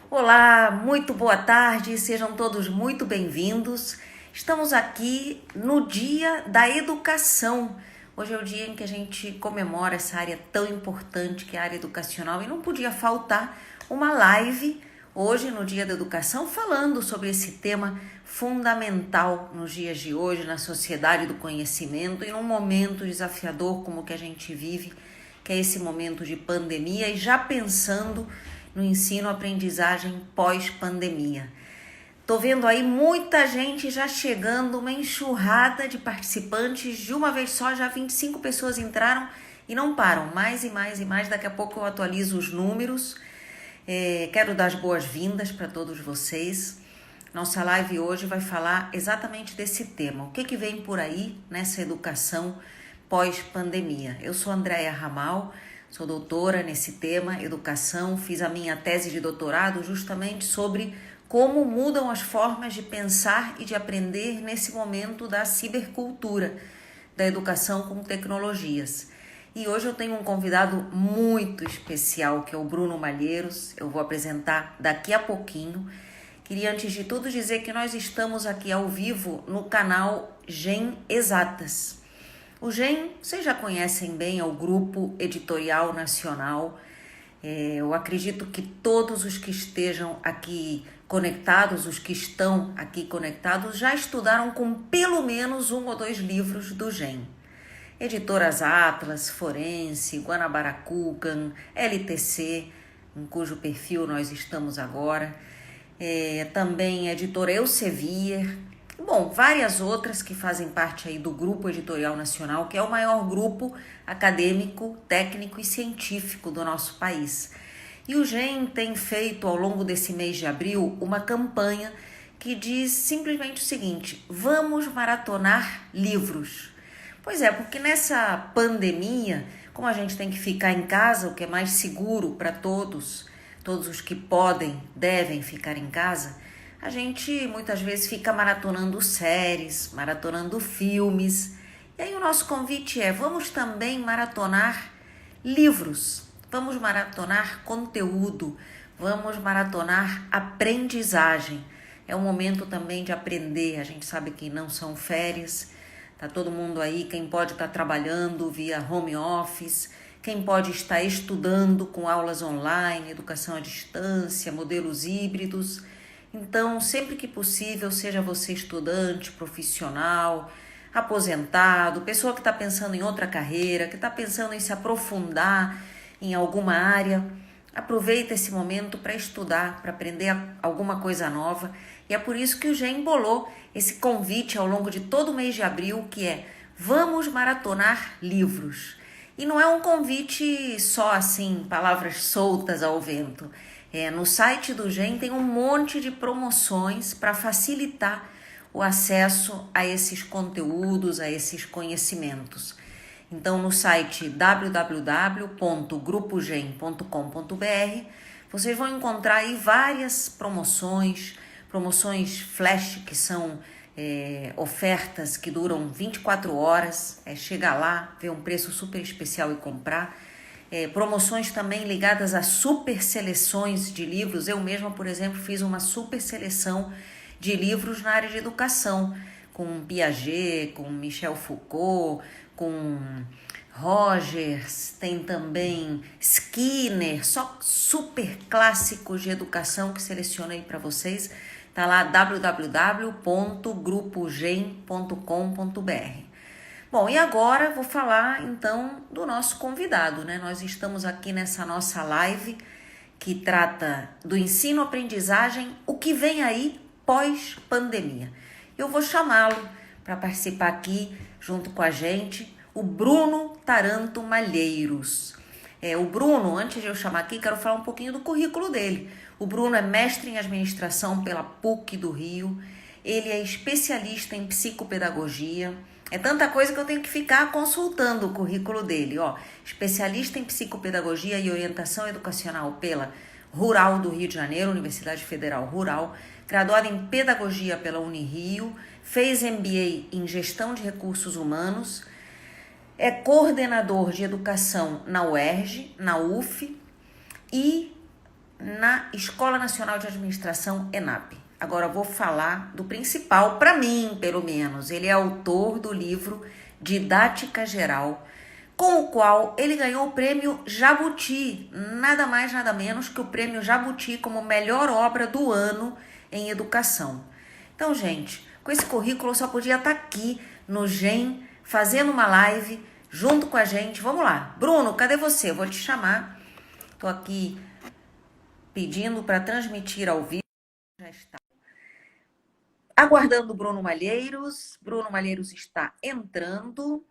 Olá, muito boa tarde, sejam todos muito bem-vindos. Estamos aqui no Dia da Educação. Hoje é o dia em que a gente comemora essa área tão importante que é a área educacional e não podia faltar uma live hoje no Dia da Educação falando sobre esse tema fundamental nos dias de hoje, na sociedade do conhecimento e num momento desafiador como o que a gente vive, que é esse momento de pandemia e já pensando no ensino-aprendizagem pós-pandemia. Tô vendo aí muita gente já chegando, uma enxurrada de participantes, de uma vez só já 25 pessoas entraram e não param, mais e mais e mais, daqui a pouco eu atualizo os números. Quero dar as boas-vindas para todos vocês. Nossa live hoje vai falar exatamente desse tema, o que vem por aí nessa educação pós-pandemia. Eu sou Andréia Ramal, sou doutora nesse tema, educação, fiz a minha tese de doutorado justamente sobre como mudam as formas de pensar e de aprender nesse momento da cibercultura, da educação com tecnologias. E hoje eu tenho um convidado muito especial, que é o Bruno Malheiros, eu vou apresentar daqui a pouquinho. Queria antes de tudo dizer que nós estamos aqui ao vivo no canal Gen Exatas. O GEM, vocês já conhecem bem, é o Grupo Editorial Nacional. Eu acredito que todos os que estejam aqui conectados, os que estão aqui conectados, já estudaram com pelo menos 1 ou 2 livros do GEM. Editoras Atlas, Forense, Guanabara Kugan, LTC, em cujo perfil nós estamos agora. Também a editora Elsevier. Bom, várias outras que fazem parte aí do Grupo Editorial Nacional, que é o maior grupo acadêmico, técnico e científico do nosso país. E o GEM tem feito ao longo desse mês de abril uma campanha que diz simplesmente o seguinte: vamos maratonar livros. Pois é, porque nessa pandemia, como a gente tem que ficar em casa, o que é mais seguro para todos os que podem, devem ficar em casa, a gente muitas vezes fica maratonando séries, maratonando filmes. E aí o nosso convite é: vamos também maratonar livros, vamos maratonar conteúdo, vamos maratonar aprendizagem. É um momento também de aprender, a gente sabe que não são férias, tá todo mundo aí, quem pode estar trabalhando via home office, quem pode estar estudando com aulas online, educação à distância, modelos híbridos. Então, sempre que possível, seja você estudante, profissional, aposentado, pessoa que está pensando em outra carreira, que está pensando em se aprofundar em alguma área, aproveita esse momento para estudar, para aprender alguma coisa nova. E é por isso que o GEM embolou esse convite ao longo de todo o mês de abril, que é: vamos maratonar livros. E não é um convite só assim, palavras soltas ao vento. No site do GEM tem um monte de promoções para facilitar o acesso a esses conteúdos, a esses conhecimentos. Então, no site www.grupogem.com.br, vocês vão encontrar aí várias promoções flash, que são ofertas que duram 24 horas, chega lá, vê um preço super especial e comprar. Promoções também ligadas a super seleções de livros. Eu mesma, por exemplo, fiz uma super seleção de livros na área de educação, com Piaget, com Michel Foucault, com Rogers, tem também Skinner, só super clássicos de educação que selecionei para vocês. Tá lá www.grupogem.com.br. Bom, e agora vou falar então do nosso convidado, né? Nós estamos aqui nessa nossa live que trata do ensino-aprendizagem, o que vem aí pós-pandemia. Eu vou chamá-lo para participar aqui junto com a gente, o Bruno Taranto Malheiros. O Bruno, antes de eu chamar aqui, quero falar um pouquinho do currículo dele. O Bruno é mestre em administração pela PUC do Rio, ele é especialista em psicopedagogia. É tanta coisa que eu tenho que ficar consultando o currículo dele, especialista em psicopedagogia e orientação educacional pela Rural do Rio de Janeiro, Universidade Federal Rural, graduado em pedagogia pela Unirio, fez MBA em gestão de recursos humanos, é coordenador de educação na UERJ, na UF, e na Escola Nacional de Administração, ENAP. Agora eu vou falar do principal, para mim, pelo menos. Ele é autor do livro Didática Geral, com o qual ele ganhou o prêmio Jabuti, nada mais, nada menos que o prêmio Jabuti como melhor obra do ano em educação. Então, gente, com esse currículo eu só podia estar aqui no GEM, fazendo uma live junto com a gente. Vamos lá. Bruno, cadê você? Eu vou te chamar. Estou aqui pedindo para transmitir ao vivo. Já está. Aguardando o Bruno Malheiros. Bruno Malheiros está entrando.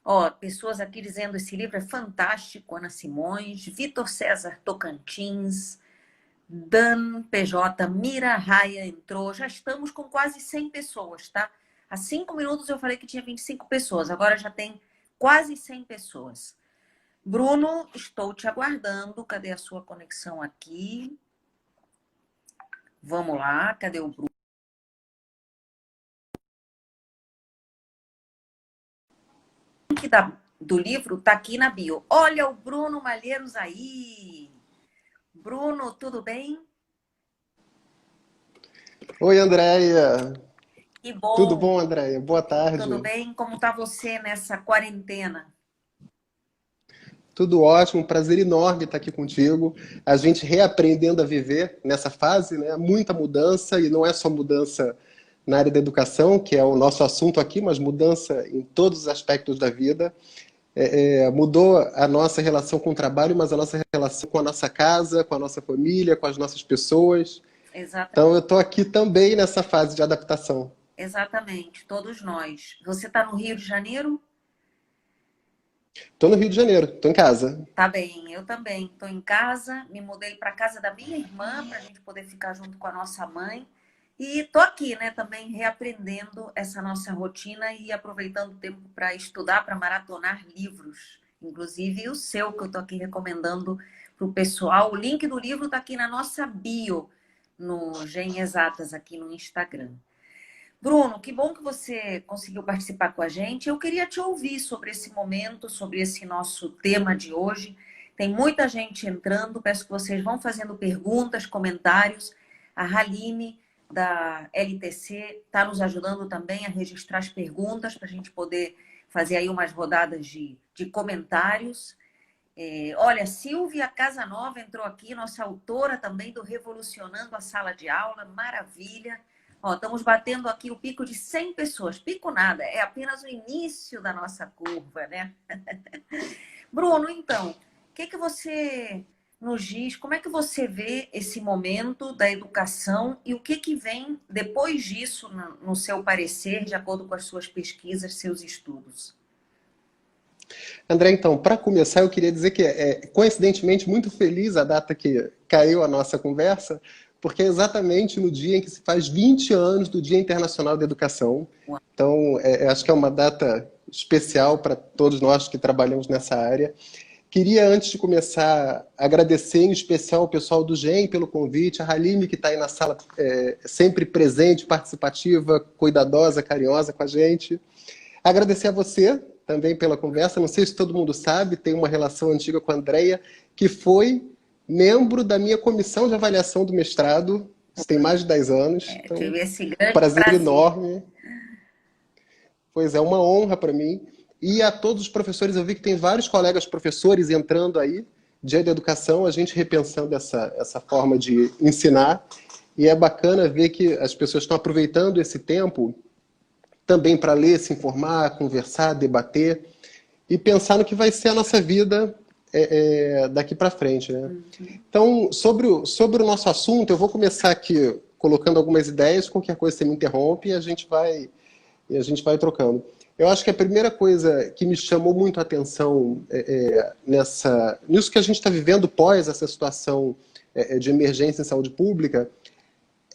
Ó, pessoas aqui dizendo esse livro é fantástico. Ana Simões, Vitor César Tocantins, Dan PJ, Mira Raia entrou. Já estamos com quase 100 pessoas, tá? Há 5 minutos eu falei que tinha 25 pessoas. Agora já tem quase 100 pessoas. Bruno, estou te aguardando. Cadê a sua conexão aqui? Vamos lá. Cadê o Bruno? O link do livro tá aqui na bio. Olha o Bruno Malheiros aí. Bruno, tudo bem? Oi, Andréia. Que Tudo bom. bom, Andréia? Boa tarde. Tudo bem? Como tá você nessa quarentena? Tudo ótimo, prazer enorme estar aqui contigo. A gente reaprendendo a viver nessa fase, né? Muita mudança, e não é só mudança na área da educação, que é o nosso assunto aqui, mas mudança em todos os aspectos da vida. Mudou a nossa relação com o trabalho, mas a nossa relação com a nossa casa, com a nossa família, com as nossas pessoas. Exatamente. Então, eu estou aqui também nessa fase de adaptação. Exatamente, todos nós. Você está no Rio de Janeiro? Estou no Rio de Janeiro, estou em casa. Tá bem, eu também. Estou em casa, me mudei para casa da minha irmã para a gente poder ficar junto com a nossa mãe. E estou aqui, né, também reaprendendo essa nossa rotina e aproveitando o tempo para estudar, para maratonar livros. Inclusive o seu, que eu estou aqui recomendando para o pessoal. O link do livro está aqui na nossa bio, no Gen Exatas, aqui no Instagram. Bruno, que bom que você conseguiu participar com a gente. Eu queria te ouvir sobre esse momento, sobre esse nosso tema de hoje. Tem muita gente entrando, peço que vocês vão fazendo perguntas, comentários. A Haline, da LTC, está nos ajudando também a registrar as perguntas para a gente poder fazer aí umas rodadas de comentários. Olha, Silvia Casanova entrou aqui, nossa autora também do Revolucionando a Sala de Aula, maravilha. Ó, estamos batendo aqui o pico de 100 pessoas. Pico nada, é apenas o início da nossa curva, né? Bruno, então, o que você nos diz? Como é que você vê esse momento da educação e o que vem depois disso, no seu parecer, de acordo com as suas pesquisas, seus estudos? André, então, para começar, eu queria dizer que coincidentemente, muito feliz a data que caiu a nossa conversa, porque é exatamente no dia em que se faz 20 anos do Dia Internacional da Educação. Então, acho que é uma data especial para todos nós que trabalhamos nessa área. Queria, antes de começar, agradecer em especial o pessoal do GEM pelo convite, a Haline, que está aí na sala, sempre presente, participativa, cuidadosa, carinhosa com a gente. Agradecer a você também pela conversa. Não sei se todo mundo sabe, tem uma relação antiga com a Andréia, que foi membro da minha comissão de avaliação do mestrado. Isso tem mais de 10 anos. Então, tive esse grande prazer enorme. Pois é, uma honra para mim. E a todos os professores, eu vi que tem vários colegas professores entrando aí, Dia da Educação, a gente repensando essa forma de ensinar. E é bacana ver que as pessoas estão aproveitando esse tempo também para ler, se informar, conversar, debater e pensar no que vai ser a nossa vida daqui para frente, né? Então, sobre o nosso assunto, eu vou começar aqui colocando algumas ideias, qualquer coisa você me interrompe e a gente vai trocando. Eu acho que a primeira coisa que me chamou muito a atenção nisso que a gente está vivendo pós essa situação de emergência em saúde pública,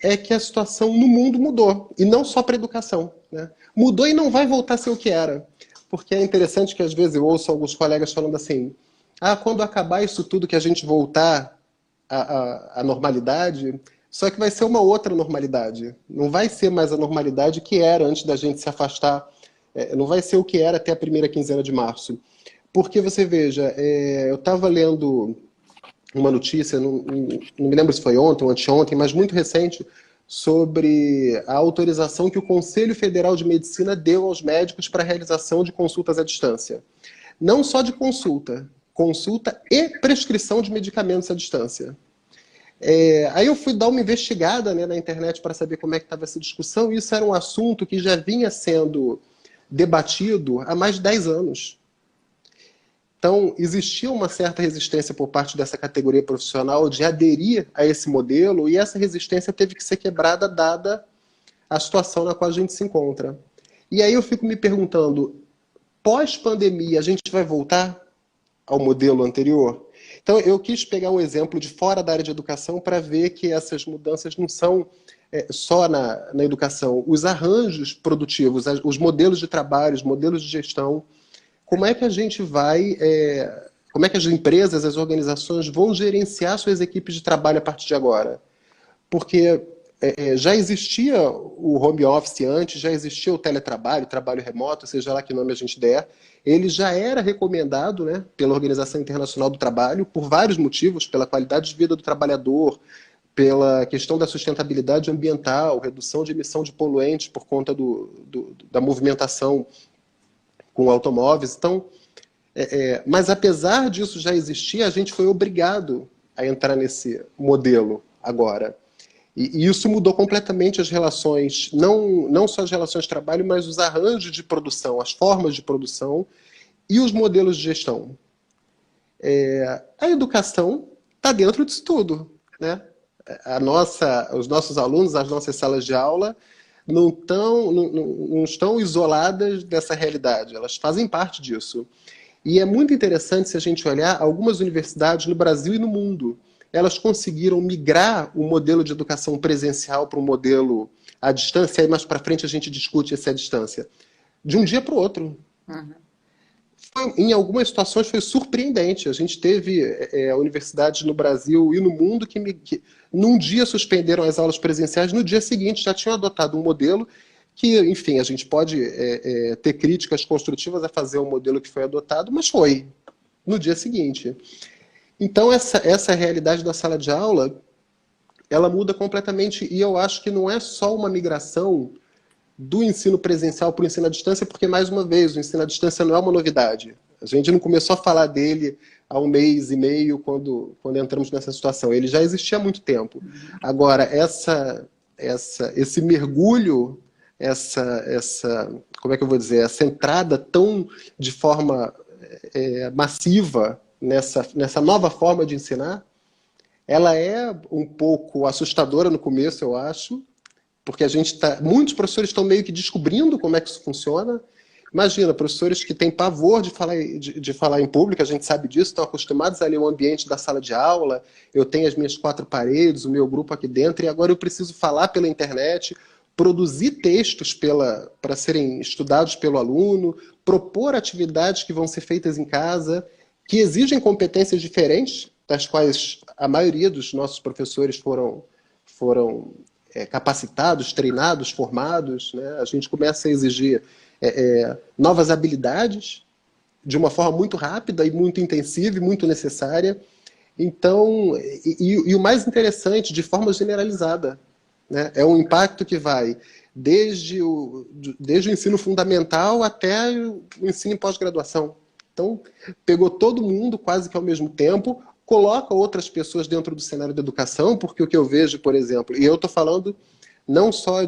é que a situação no mundo mudou, e não só para a educação, né? Mudou e não vai voltar a ser o que era. Porque é interessante que às vezes eu ouço alguns colegas falando assim, quando acabar isso tudo que a gente voltar à normalidade, só que vai ser uma outra normalidade. Não vai ser mais a normalidade que era antes da gente se afastar, não vai ser o que era até a primeira quinzena de março. Porque você veja, eu estava lendo uma notícia, não me lembro se foi ontem ou anteontem, mas muito recente, sobre a autorização que o Conselho Federal de Medicina deu aos médicos para a realização de consultas à distância. Não só de consulta, consulta e prescrição de medicamentos à distância. Aí eu fui dar uma investigada, né, na internet para saber como é que estava essa discussão, e isso era um assunto que já vinha sendo debatido há mais de 10 anos. Então, existia uma certa resistência por parte dessa categoria profissional de aderir a esse modelo, e essa resistência teve que ser quebrada dada a situação na qual a gente se encontra. E aí eu fico me perguntando, pós-pandemia, a gente vai voltar ao modelo anterior? Então, eu quis pegar um exemplo de fora da área de educação para ver que essas mudanças não são só na educação. Os arranjos produtivos, os modelos de trabalho, os modelos de gestão, como é que a gente vai... como é que as empresas, as organizações vão gerenciar suas equipes de trabalho a partir de agora? Porque já existia o home office antes, já existia o teletrabalho, trabalho remoto, seja lá que nome a gente der. Ele já era recomendado, né, pela Organização Internacional do Trabalho, por vários motivos, pela qualidade de vida do trabalhador, pela questão da sustentabilidade ambiental, redução de emissão de poluentes por conta da movimentação com automóveis. Então, mas apesar disso já existir, a gente foi obrigado a entrar nesse modelo agora. E isso mudou completamente as relações, não só as relações de trabalho, mas os arranjos de produção, as formas de produção e os modelos de gestão. A educação está dentro disso tudo, né? Os nossos alunos, as nossas salas de aula não estão isoladas dessa realidade, elas fazem parte disso. E é muito interessante se a gente olhar algumas universidades no Brasil e no mundo. Elas conseguiram migrar o modelo de educação presencial para um modelo à distância, aí mais para frente a gente discute essa distância, de um dia para o outro. Uhum. Em algumas situações foi surpreendente. A gente teve universidades no Brasil e no mundo que num dia suspenderam as aulas presenciais, no dia seguinte já tinham adotado um modelo que, enfim, a gente pode ter críticas construtivas a fazer o modelo que foi adotado, mas foi no dia seguinte. Então, essa realidade da sala de aula, ela muda completamente, e eu acho que não é só uma migração do ensino presencial para o ensino à distância, porque, mais uma vez, o ensino à distância não é uma novidade. A gente não começou a falar dele há um mês e meio, quando entramos nessa situação. Ele já existia há muito tempo. Agora, esse mergulho, como é que eu vou dizer, essa entrada tão de forma massiva nessa nova forma de ensinar, ela é um pouco assustadora no começo, eu acho, porque muitos professores estão meio que descobrindo como é que isso funciona. Imagina, professores que têm pavor de falar em público, a gente sabe disso, estão acostumados a ler o ambiente da sala de aula, eu tenho as minhas 4 paredes, o meu grupo aqui dentro, e agora eu preciso falar pela internet, produzir textos para serem estudados pelo aluno, propor atividades que vão ser feitas em casa, que exigem competências diferentes, das quais a maioria dos nossos professores foram capacitados, treinados, formados, né? A gente começa a exigir novas habilidades de uma forma muito rápida e muito intensiva e muito necessária. Então, e o mais interessante, de forma generalizada, né? É um impacto que vai desde o ensino fundamental até o ensino em pós-graduação. Então, pegou todo mundo quase que ao mesmo tempo, coloca outras pessoas dentro do cenário da educação, porque o que eu vejo, por exemplo, e eu estou falando não só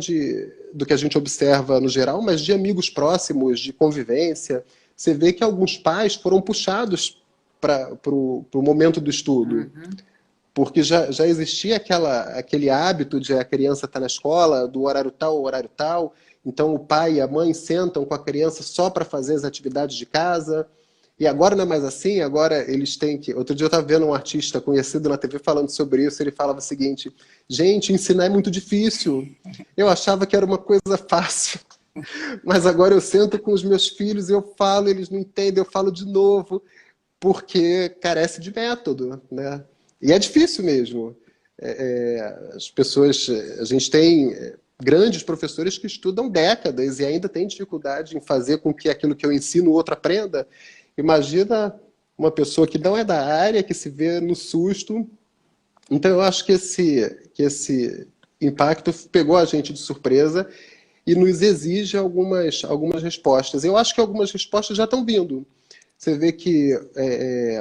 do que a gente observa no geral, mas de amigos próximos, de convivência, você vê que alguns pais foram puxados para o momento do estudo. Uhum. Porque já existia aquele hábito de a criança estar na escola, do horário tal ao horário tal, então o pai e a mãe sentam com a criança só para fazer as atividades de casa. E agora não é mais assim, agora eles têm que... Outro dia eu estava vendo um artista conhecido na TV falando sobre isso, ele falava o seguinte: gente, ensinar é muito difícil. Eu achava que era uma coisa fácil, mas agora eu sento com os meus filhos e eu falo, eles não entendem, eu falo de novo, porque carece de método, né? E é difícil mesmo. As pessoas... A gente tem grandes professores que estudam décadas e ainda tem dificuldade em fazer com que aquilo que eu ensino o outro aprenda. Imagina uma pessoa que não é da área, que se vê no susto. Então, eu acho que esse impacto pegou a gente de surpresa e nos exige algumas respostas. Eu acho que algumas respostas já estão vindo. Você vê que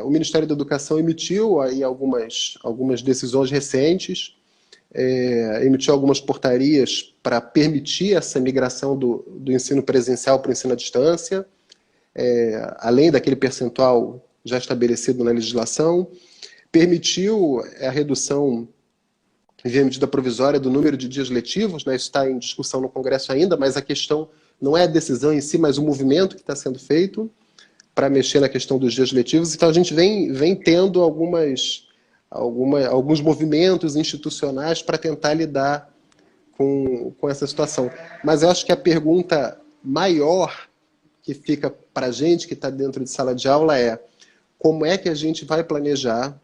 o Ministério da Educação emitiu aí algumas decisões recentes, emitiu algumas portarias para permitir essa migração do ensino presencial para o ensino à distância, além daquele percentual já estabelecido na legislação, permitiu a redução via medida provisória do número de dias letivos, né? Isso está em discussão no Congresso ainda, mas a questão não é a decisão em si, mas o movimento que está sendo feito para mexer na questão dos dias letivos. Então a gente vem tendo alguns movimentos institucionais para tentar lidar com essa situação. Mas eu acho que a pergunta maior que fica para a gente que está dentro de sala de aula é: como é que a gente vai planejar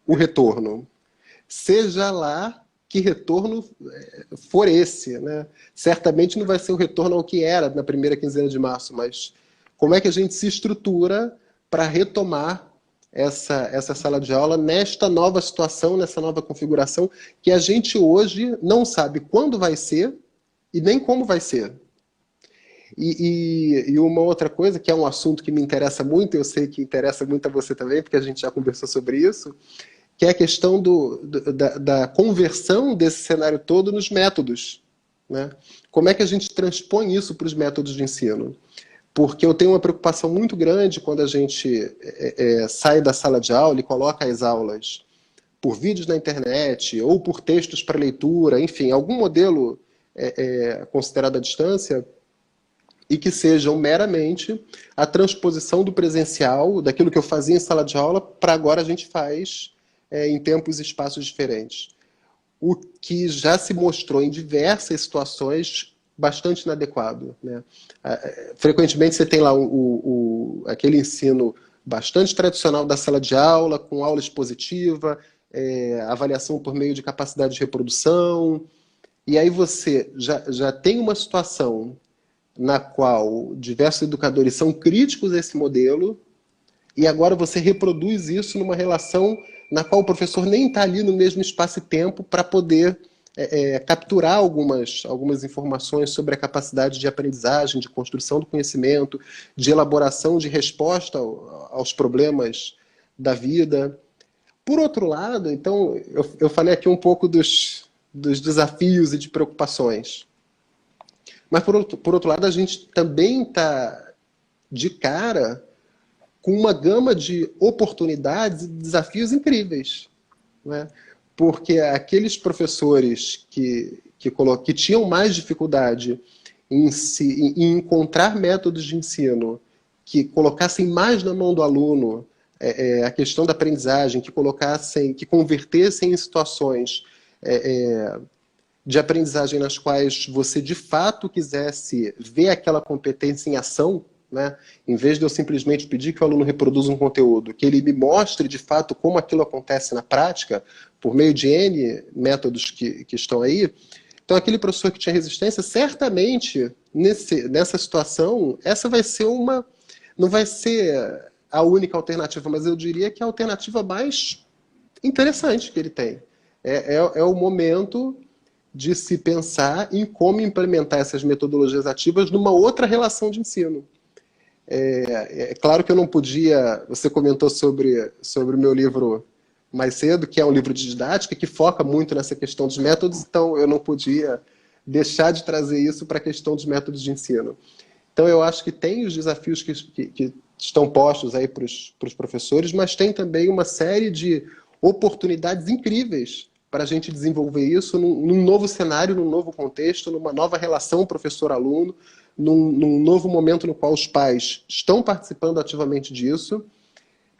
o retorno? Seja lá que retorno for esse, né? Certamente não vai ser o retorno ao que era na primeira quinzena de março, mas como é que a gente se estrutura para retomar essa sala de aula nesta nova situação, nessa nova configuração, que a gente hoje não sabe quando vai ser e nem como vai ser. E uma outra coisa, que é um assunto que me interessa muito, eu sei que interessa muito a você também, porque a gente já conversou sobre isso, que é a questão da conversão desse cenário todo nos métodos, né? Como é que a gente transpõe isso para os métodos de ensino? Porque eu tenho uma preocupação muito grande quando a gente sai da sala de aula e coloca as aulas por vídeos na internet ou por textos para leitura, enfim, algum modelo considerado à distância, e que sejam meramente a transposição do presencial, daquilo que eu fazia em sala de aula, para agora a gente faz em tempos e espaços diferentes. O que já se mostrou em diversas situações bastante inadequado, né? Frequentemente você tem lá aquele ensino bastante tradicional da sala de aula, com aula expositiva, avaliação por meio de capacidade de reprodução, e aí você já tem uma situação na qual diversos educadores são críticos a esse modelo, e agora você reproduz isso numa relação na qual o professor nem está ali no mesmo espaço e tempo para poder capturar algumas informações sobre a capacidade de aprendizagem, de construção do conhecimento, de elaboração de resposta aos problemas da vida. Por outro lado, então, eu falei aqui um pouco dos desafios e de preocupações. Mas, por outro lado, a gente também está de cara com uma gama de oportunidades e desafios incríveis, né? Porque aqueles professores que tinham mais dificuldade em encontrar métodos de ensino que colocassem mais na mão do aluno a questão da aprendizagem, que convertessem em situações de aprendizagem nas quais você de fato quisesse ver aquela competência em ação, né? Em vez de eu simplesmente pedir que o aluno reproduza um conteúdo, que ele me mostre de fato como aquilo acontece na prática, por meio de N métodos que estão aí. Então, aquele professor que tinha resistência, certamente, nessa situação, essa vai ser não vai ser a única alternativa, mas eu diria que é a alternativa mais interessante que ele tem. É o momento de se pensar em como implementar essas metodologias ativas numa outra relação de ensino. Claro que eu não podia... Você comentou sobre o meu livro mais cedo, que é um livro de didática, que foca muito nessa questão dos métodos, então eu não podia deixar de trazer isso para a questão dos métodos de ensino. Então eu acho que tem os desafios que estão postos aí para os professores, mas tem também uma série de oportunidades incríveis para a gente desenvolver isso num novo cenário, num novo contexto, numa nova relação professor-aluno, num novo momento no qual os pais estão participando ativamente disso.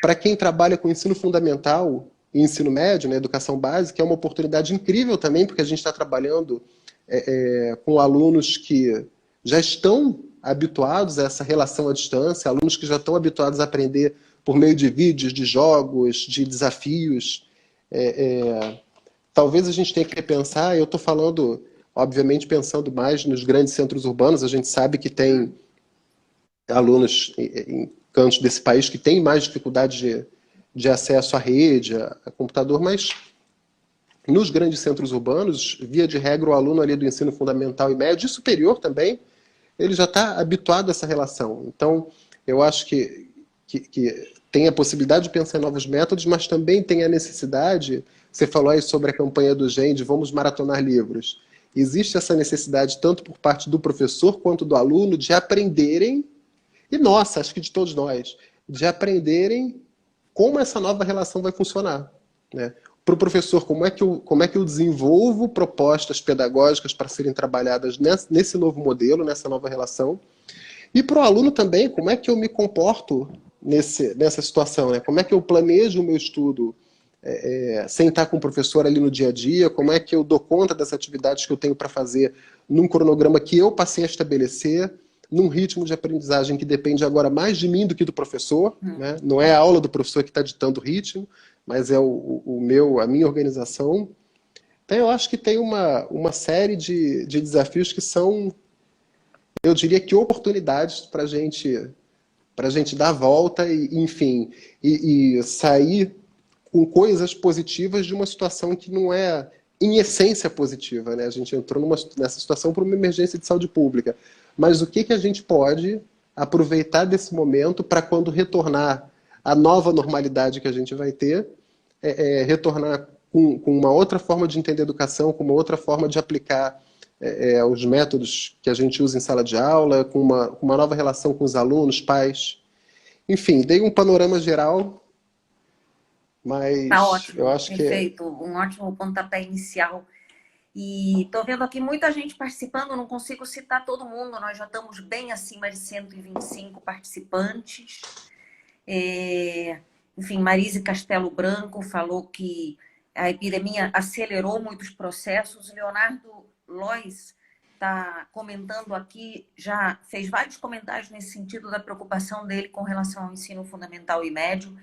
Para quem trabalha com ensino fundamental e ensino médio, né, educação básica, é uma oportunidade incrível também, porque a gente está trabalhando com alunos que já estão habituados a essa relação à distância, alunos que já estão habituados a aprender por meio de vídeos, de jogos, de desafios. Talvez a gente tenha que repensar, eu estou falando, obviamente, pensando mais nos grandes centros urbanos, a gente sabe que tem alunos cantos desse país que têm mais dificuldade de acesso à rede, a computador, mas nos grandes centros urbanos, via de regra, o aluno ali do ensino fundamental e médio, e superior também, ele já está habituado a essa relação. Então, eu acho que tem a possibilidade de pensar em novos métodos, mas também tem a necessidade, você falou aí sobre a campanha do GEM, de vamos maratonar livros. Existe essa necessidade, tanto por parte do professor quanto do aluno, de aprenderem, e nossa, acho que de todos nós, de aprenderem como essa nova relação vai funcionar, né? Para o professor, como é que eu desenvolvo propostas pedagógicas para serem trabalhadas nesse novo modelo, nessa nova relação, e para o aluno também, como é que eu me comporto nessa situação, né? Como é que eu planejo o meu estudo sem estar com o professor ali no dia a dia, como é que eu dou conta das atividades que eu tenho para fazer num cronograma que eu passei a estabelecer, num ritmo de aprendizagem que depende agora mais de mim do que do professor, né? Não é a aula do professor que está ditando o ritmo, mas é a minha organização. Então eu acho que tem uma série de desafios que são, eu diria que oportunidades para a gente dar a volta e, enfim, e sair com coisas positivas de uma situação que não é, em essência, positiva, né? A gente entrou nessa situação por uma emergência de saúde pública. Mas o que a gente pode aproveitar desse momento para quando retornar à nova normalidade que a gente vai ter, retornar com uma outra forma de entender a educação, com uma outra forma de aplicar os métodos que a gente usa em sala de aula, com uma nova relação com os alunos, pais. Enfim, dei um panorama geral, Tá mas eu ótimo, acho que perfeito, um ótimo pontapé inicial. E estou vendo aqui muita gente participando, não consigo citar todo mundo, nós já estamos bem acima de 125 participantes. Enfim, Marise Castelo Branco falou que a epidemia acelerou muitos processos. Leonardo Lois está comentando aqui, já fez vários comentários nesse sentido da preocupação dele com relação ao ensino fundamental e médio.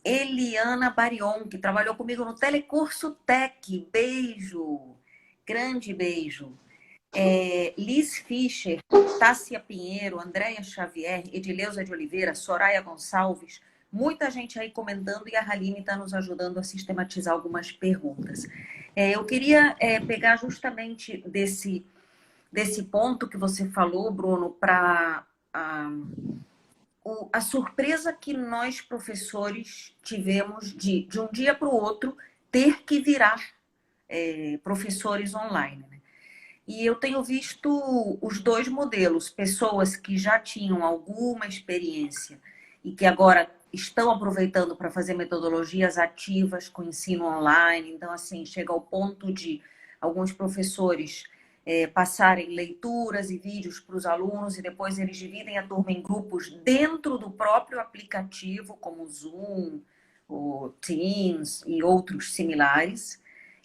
Eliana Barion, que trabalhou comigo no Telecurso Tech, beijo, grande beijo. Liz Fischer, Tássia Pinheiro, Andréia Xavier, Edileuza de Oliveira, Soraya Gonçalves, muita gente aí comentando e a Haline está nos ajudando a sistematizar algumas perguntas. Eu queria pegar justamente desse ponto que você falou, Bruno, para a surpresa que nós, professores, tivemos de um dia para o outro ter que virar professores online. Né? E eu tenho visto os dois modelos, pessoas que já tinham alguma experiência e que agora estão aproveitando para fazer metodologias ativas com ensino online. Então, assim, chega ao ponto de alguns professores passarem leituras e vídeos para os alunos e depois eles dividem a turma em grupos dentro do próprio aplicativo, como o Zoom, o Teams e outros similares.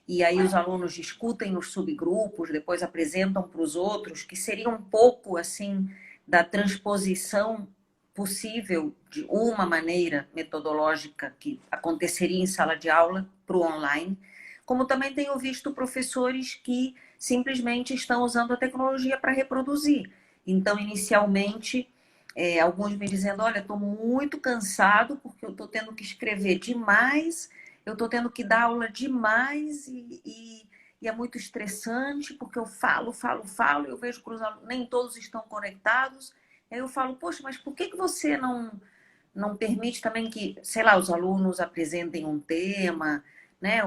E aí os alunos discutem nos subgrupos, depois apresentam para os outros, que seria um pouco assim da transposição possível de uma maneira metodológica que aconteceria em sala de aula para o online. Como também tenho visto professores que simplesmente estão usando a tecnologia para reproduzir. Então, inicialmente, alguns me dizendo, olha, estou muito cansado porque eu estou tendo que escrever demais, eu estou tendo que dar aula demais e é muito estressante porque eu falo, eu vejo que os alunos, nem todos estão conectados. Aí eu falo, poxa, mas por que você não permite também que, sei lá, os alunos apresentem um tema, né?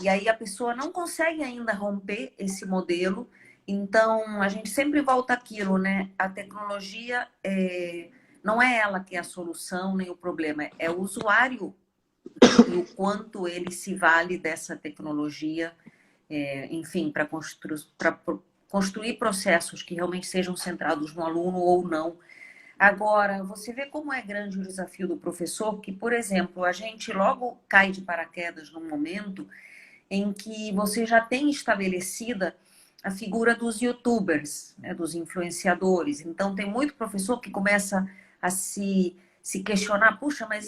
E aí a pessoa não consegue ainda romper esse modelo. Então, a gente sempre volta àquilo, né? A tecnologia não é ela que é a solução nem o problema, é o usuário e o quanto ele se vale dessa tecnologia, enfim, para construir processos que realmente sejam centrados no aluno ou não. Agora, você vê como é grande o desafio do professor, que, por exemplo, a gente logo cai de paraquedas num momento em que você já tem estabelecida a figura dos YouTubers, né, dos influenciadores. Então, tem muito professor que começa a se questionar, puxa, mas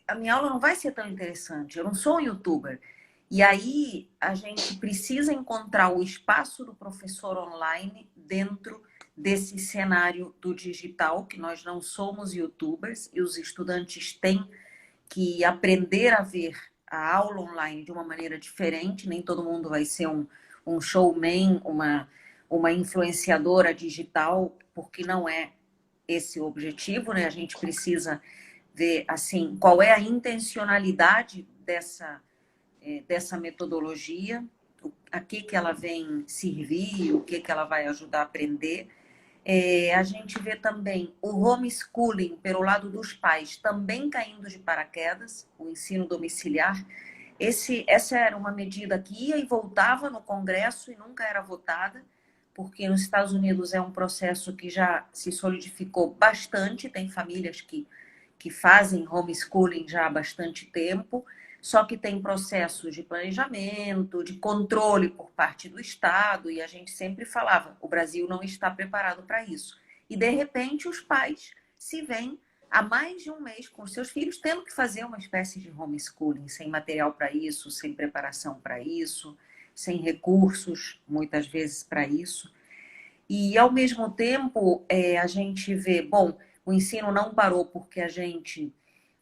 a minha aula não vai ser tão interessante, eu não sou um YouTuber. E aí, a gente precisa encontrar o espaço do professor online dentro desse cenário do digital, que nós não somos YouTubers e os estudantes têm que aprender a ver a aula online de uma maneira diferente, nem todo mundo vai ser um showman, uma influenciadora digital, porque não é esse o objetivo, né? A gente precisa ver, assim, qual é a intencionalidade dessa metodologia, a que ela vem servir, o que ela vai ajudar a aprender. A gente vê também o homeschooling pelo lado dos pais também caindo de paraquedas, o ensino domiciliar. Essa era uma medida que ia e voltava no Congresso e nunca era votada, porque nos Estados Unidos é um processo que já se solidificou bastante, tem famílias que fazem homeschooling já há bastante tempo, só que tem processos de planejamento, de controle por parte do Estado, e a gente sempre falava, o Brasil não está preparado para isso. E, de repente, os pais se veem há mais de um mês com seus filhos tendo que fazer uma espécie de homeschooling, sem material para isso, sem preparação para isso, sem recursos, muitas vezes, para isso. E, ao mesmo tempo, a gente vê, bom, o ensino não parou porque a gente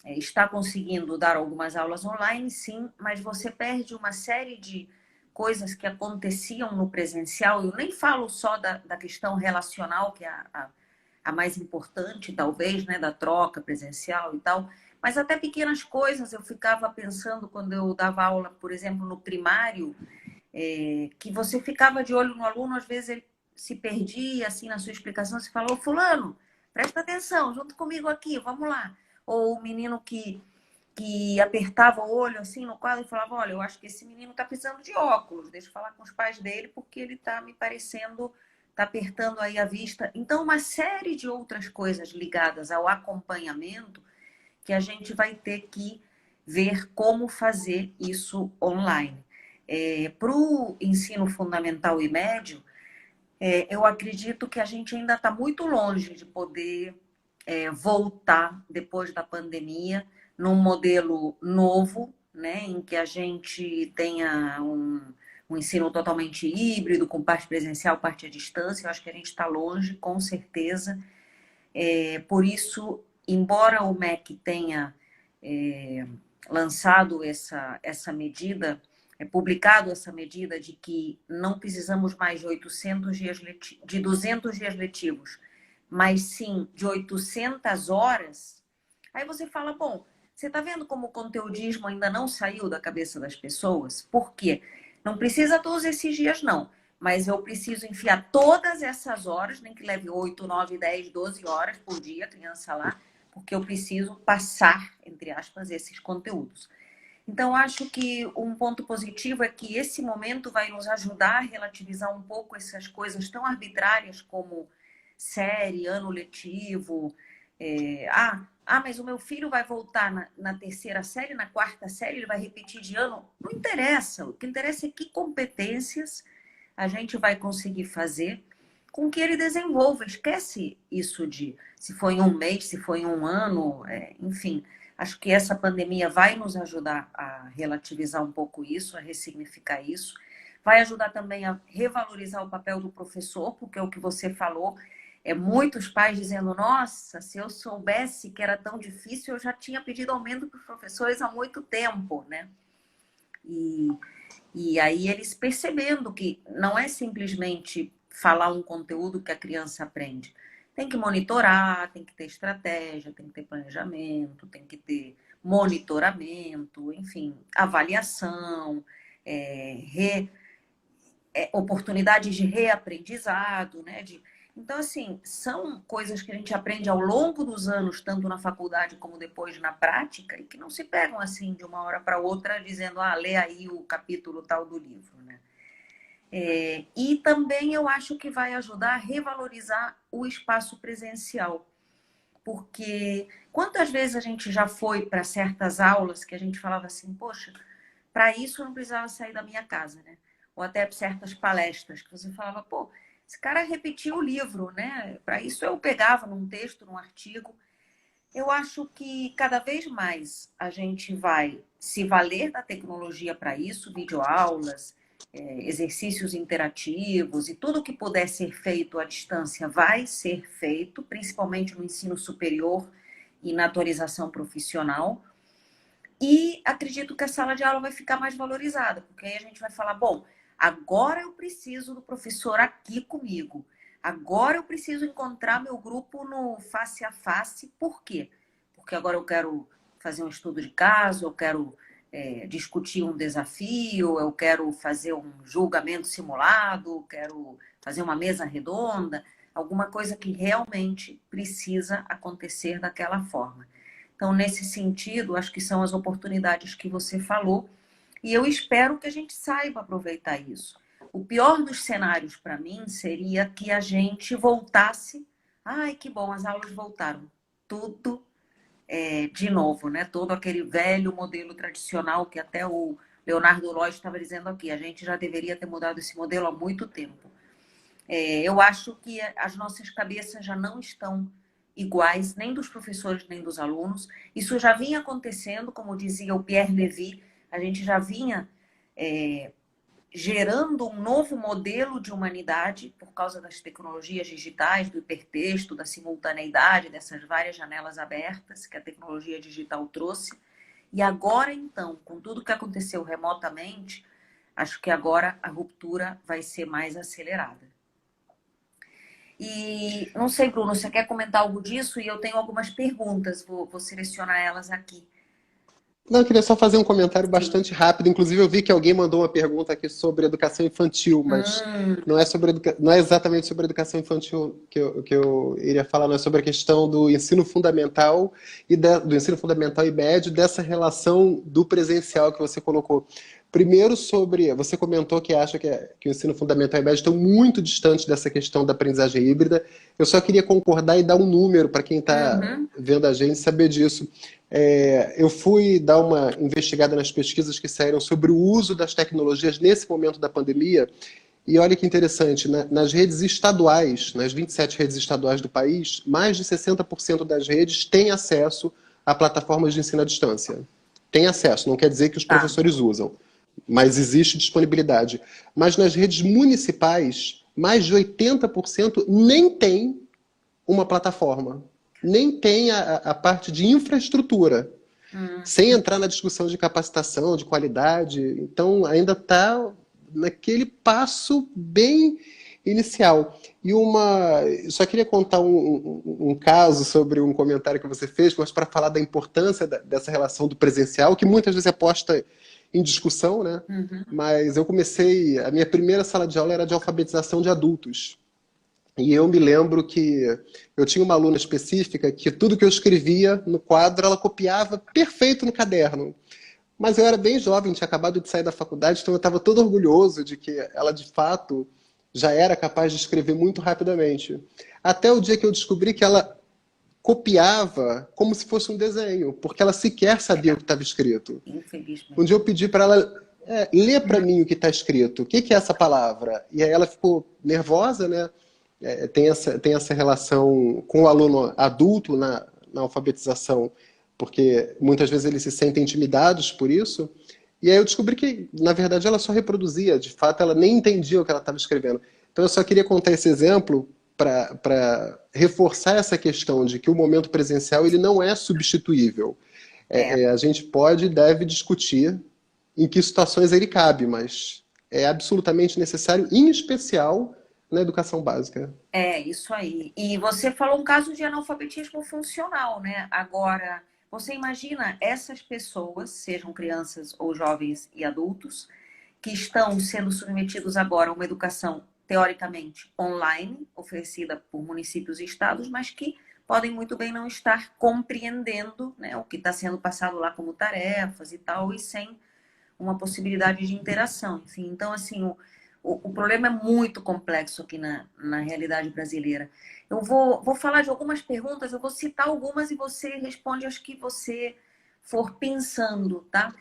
está conseguindo dar algumas aulas online, sim, mas você perde uma série de coisas que aconteciam no presencial. Eu nem falo só da questão relacional, que é a mais importante, talvez, né, da troca presencial e tal, mas até pequenas coisas. Eu ficava pensando quando eu dava aula, por exemplo, no primário, que você ficava de olho no aluno, às vezes ele se perdia assim na sua explicação, você falou, fulano, presta atenção, junto comigo aqui, vamos lá. Ou o menino que apertava o olho assim no quadro e falava, olha, eu acho que esse menino está precisando de óculos, deixa eu falar com os pais dele porque ele está me parecendo, está apertando aí a vista. Então, uma série de outras coisas ligadas ao acompanhamento que a gente vai ter que ver como fazer isso online. Para o ensino fundamental e médio, eu acredito que a gente ainda está muito longe de poder voltar depois da pandemia num modelo novo, né, em que a gente tenha um ensino totalmente híbrido, com parte presencial, parte à distância. Eu acho que a gente está longe, com certeza. Por isso, embora o MEC tenha lançado essa medida, publicado essa medida de que não precisamos mais de 200 dias letivos, mas sim de 800 horas, aí você fala, bom, você está vendo como o conteudismo ainda não saiu da cabeça das pessoas? Por quê? Não precisa todos esses dias, não. Mas eu preciso enfiar todas essas horas, nem que leve 8, 9, 10, 12 horas por dia, criança lá, porque eu preciso passar, entre aspas, esses conteúdos. Então, acho que um ponto positivo é que esse momento vai nos ajudar a relativizar um pouco essas coisas tão arbitrárias como série, ano letivo. Mas o meu filho vai voltar na terceira série, na quarta série, ele vai repetir de ano. Não interessa. O que interessa é que competências a gente vai conseguir fazer com que ele desenvolva. Esquece isso de se foi em um mês, se foi em um ano, enfim. Acho que essa pandemia vai nos ajudar a relativizar um pouco isso, a ressignificar isso. Vai ajudar também a revalorizar o papel do professor, porque é o que você falou, muitos pais dizendo, nossa, se eu soubesse que era tão difícil, eu já tinha pedido aumento para os professores há muito tempo, né? E aí eles percebendo que não é simplesmente falar um conteúdo que a criança aprende. Tem que monitorar, tem que ter estratégia, tem que ter planejamento, tem que ter monitoramento, enfim, avaliação, oportunidades de reaprendizado, né? Então, assim, são coisas que a gente aprende ao longo dos anos, tanto na faculdade como depois na prática, e que não se pegam assim de uma hora para outra dizendo, lê aí o capítulo tal do livro, né? E também eu acho que vai ajudar a revalorizar o espaço presencial. Porque quantas vezes a gente já foi para certas aulas que a gente falava assim, poxa, para isso eu não precisava sair da minha casa, né? Ou até certas palestras que você falava, pô, esse cara repetiu o livro, né? Para isso eu pegava num texto, num artigo. Eu acho que cada vez mais a gente vai se valer da tecnologia para isso, videoaulas, exercícios interativos e tudo que puder ser feito à distância vai ser feito, principalmente no ensino superior e na atualização profissional. E acredito que a sala de aula vai ficar mais valorizada, porque aí a gente vai falar, bom, agora eu preciso do professor aqui comigo. Agora eu preciso encontrar meu grupo no face a face. Por quê? Porque agora eu quero fazer um estudo de caso, eu quero discutir um desafio, eu quero fazer um julgamento simulado, quero fazer uma mesa redonda, alguma coisa que realmente precisa acontecer daquela forma. Então, nesse sentido, acho que são as oportunidades que você falou e eu espero que a gente saiba aproveitar isso. O pior dos cenários para mim seria que a gente voltasse. Ai, que bom, as aulas voltaram. Tudo de novo, né? Todo aquele velho modelo tradicional que até o Leonardo Lois estava dizendo aqui. A gente já deveria ter mudado esse modelo há muito tempo. Eu acho que as nossas cabeças já não estão iguais, nem dos professores, nem dos alunos. Isso já vinha acontecendo, como dizia o Pierre Levy, a gente já vinha gerando um novo modelo de humanidade por causa das tecnologias digitais, do hipertexto, da simultaneidade, dessas várias janelas abertas que a tecnologia digital trouxe. E agora, então, com tudo que aconteceu remotamente, acho que agora a ruptura vai ser mais acelerada. E não sei, Bruno, você quer comentar algo disso? E eu tenho algumas perguntas, vou selecionar elas aqui. Não, eu queria só fazer um comentário Sim. bastante rápido. Inclusive, eu vi que alguém mandou uma pergunta aqui sobre educação infantil, mas não é não é exatamente sobre educação infantil que eu iria falar, não é sobre a questão do ensino fundamental do ensino fundamental e médio, dessa relação do presencial que você colocou. Primeiro você comentou que acha que o ensino fundamental e médio estão muito distantes dessa questão da aprendizagem híbrida. Eu só queria concordar e dar um número para quem está vendo a gente saber disso. Eu fui dar uma investigada nas pesquisas que saíram sobre o uso das tecnologias nesse momento da pandemia, e olha que interessante, nas redes estaduais, nas 27 redes estaduais do país, mais de 60% das redes têm acesso a plataformas de ensino à distância. Tem acesso, não quer dizer que os Tá. professores usam, mas existe disponibilidade. Mas nas redes municipais, mais de 80% nem tem uma plataforma, nem tem a parte de infraestrutura, sem entrar na discussão de capacitação, de qualidade. Então, ainda está naquele passo bem inicial. Só queria contar um caso sobre um comentário que você fez, mas para falar da importância dessa relação do presencial, que muitas vezes é posta em discussão, né? Mas a minha primeira sala de aula era de alfabetização de adultos. E eu me lembro que eu tinha uma aluna específica que tudo que eu escrevia no quadro, ela copiava perfeito no caderno. Mas eu era bem jovem, tinha acabado de sair da faculdade, então eu estava todo orgulhoso de que ela, de fato, já era capaz de escrever muito rapidamente. Até o dia que eu descobri que ela copiava como se fosse um desenho, porque ela sequer sabia o que estava escrito. Um dia Infelizmente. eu pedi para ela ler para mim o que está escrito. O que é essa palavra? E aí ela ficou nervosa, né? Tem essa relação com o aluno adulto na alfabetização, porque muitas vezes eles se sentem intimidados por isso. E aí eu descobri que, na verdade, ela só reproduzia. De fato, ela nem entendia o que ela estava escrevendo. Então eu só queria contar esse exemplo para reforçar essa questão de que o momento presencial ele não é substituível. A gente pode e deve discutir em que situações ele cabe, mas é absolutamente necessário, em especial na educação básica. Isso aí. E você falou um caso de analfabetismo funcional, né? Agora, você imagina essas pessoas, sejam crianças ou jovens e adultos, que estão sendo submetidos agora a uma educação teoricamente online, oferecida por municípios e estados, mas que podem muito bem não estar compreendendo, né, o que está sendo passado lá como tarefas e tal, e sem uma possibilidade de interação. Enfim, então, assim, o problema é muito complexo aqui na realidade brasileira. Eu vou falar de algumas perguntas, eu vou citar algumas e você responde as que você for pensando, tá?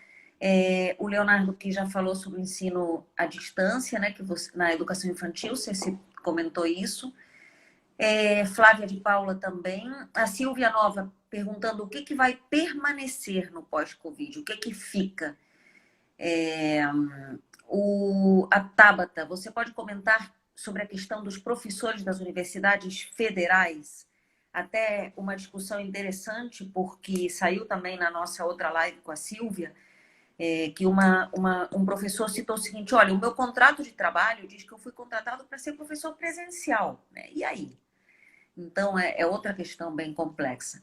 O Leonardo que já falou sobre o ensino à distância, né? Que na educação infantil, você comentou isso. Flávia de Paula também. A Silvia Nova perguntando o que vai permanecer no pós-Covid, o que fica. A Tabata, você pode comentar sobre a questão dos professores das universidades federais? Até uma discussão interessante, porque saiu também na nossa outra live com a Silvia, que um professor citou o seguinte: olha, o meu contrato de trabalho diz que eu fui contratado para ser professor presencial, né? E aí? Então, é outra questão bem complexa.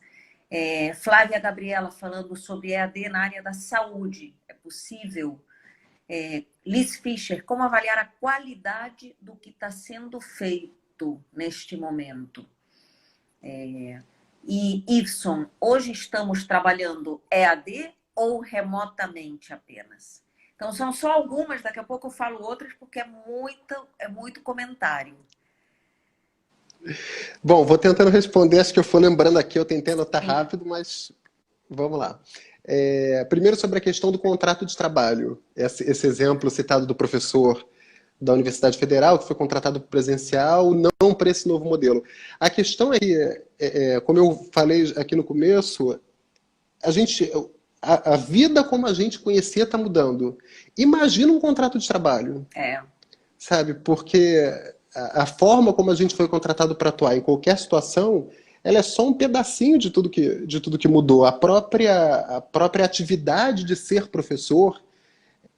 Flávia Gabriela falando sobre EAD na área da saúde. É possível? Liz Fischer, como avaliar a qualidade do que está sendo feito neste momento? E Ibson, hoje estamos trabalhando EAD ou remotamente apenas? Então, são só algumas, daqui a pouco eu falo outras, porque é muito comentário. Bom, vou tentando responder, acho que eu for lembrando aqui, eu tentei anotar rápido, mas vamos lá. Primeiro sobre a questão do contrato de trabalho. Esse exemplo citado do professor da Universidade Federal, que foi contratado presencial, não para esse novo modelo. A questão é que, como eu falei aqui no começo, a vida como a gente conhecia está mudando. Imagina um contrato de trabalho. Sabe? Porque a forma como a gente foi contratado para atuar em qualquer situação, ela é só um pedacinho de tudo que mudou. A própria atividade de ser professor,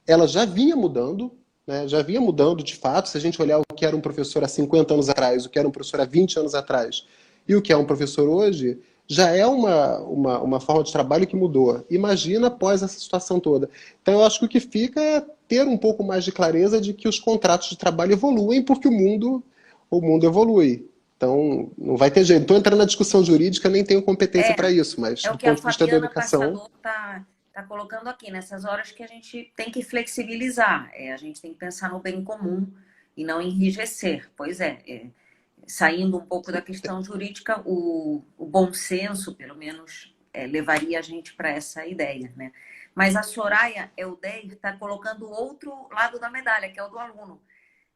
ela já vinha mudando, né? Já vinha mudando de fato. Se a gente olhar o que era um professor há 50 anos atrás, o que era um professor há 20 anos atrás e o que é um professor hoje, já é uma forma de trabalho que mudou. Imagina após essa situação toda. Então eu acho que o que fica é ter um pouco mais de clareza de que os contratos de trabalho evoluem porque o mundo evolui. Então, não vai ter jeito. Estou entrando na discussão jurídica, nem tenho competência para isso, mas É o do que a ponto de vista da Fabiana educação. Passador está colocando aqui, nessas horas que a gente tem que flexibilizar. A gente tem que pensar no bem comum e não enrijecer. Pois saindo um pouco da questão jurídica, o bom senso, pelo menos, levaria a gente para essa ideia, né? Mas a Soraya Eldeir está colocando o outro lado da medalha, que é o do aluno.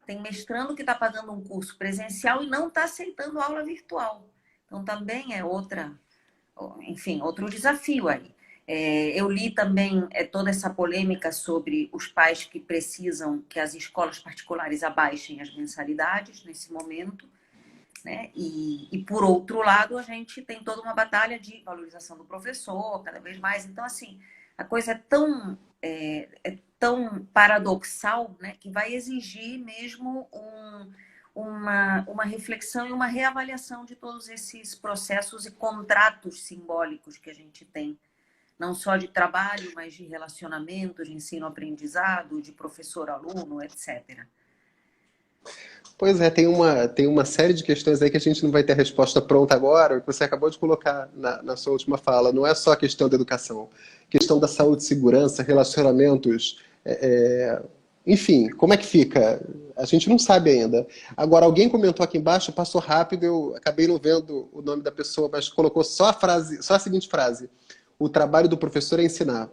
Tem mestrando que está pagando um curso presencial e não está aceitando aula virtual. Então, também é outro desafio aí. Eu li também toda essa polêmica sobre os pais que precisam que as escolas particulares abaixem as mensalidades nesse momento, né? E por outro lado, a gente tem toda uma batalha de valorização do professor, cada vez mais. Então, assim, a coisa é tão paradoxal, né, que vai exigir mesmo uma reflexão e uma reavaliação de todos esses processos e contratos simbólicos que a gente tem, não só de trabalho, mas de relacionamento, de ensino-aprendizado, de professor-aluno, etc. Pois é, tem uma série de questões aí que a gente não vai ter a resposta pronta agora, o que você acabou de colocar na sua última fala. Não é só a questão da educação, questão da saúde e segurança, relacionamentos, enfim, como é que fica? A gente não sabe ainda. Agora, alguém comentou aqui embaixo, passou rápido, eu acabei não vendo o nome da pessoa, mas colocou só a seguinte frase: o trabalho do professor é ensinar.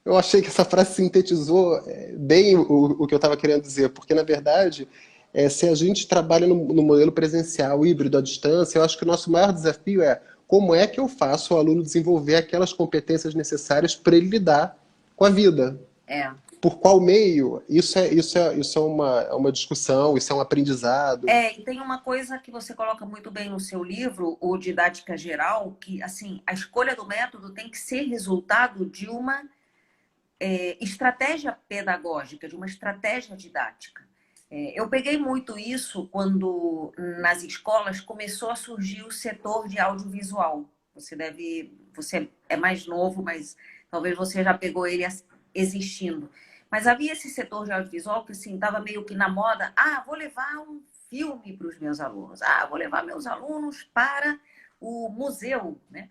Eu achei que essa frase sintetizou bem o que eu estava querendo dizer, porque, na verdade, se a gente trabalha no modelo presencial, híbrido, à distância, eu acho que o nosso maior desafio é como é que eu faço o aluno desenvolver aquelas competências necessárias para ele lidar com a vida. Por qual meio? Isso é uma discussão, isso é um aprendizado. E tem uma coisa que você coloca muito bem no seu livro, o Didática Geral, que, assim, a escolha do método tem que ser resultado de uma estratégia pedagógica, de uma estratégia didática. Eu peguei muito isso quando nas escolas começou a surgir o setor de audiovisual. Você é mais novo, mas talvez você já pegou ele existindo. Mas havia esse setor de audiovisual que assim, estava meio que na moda. Vou levar um filme para os meus alunos. Vou levar meus alunos para o museu, né?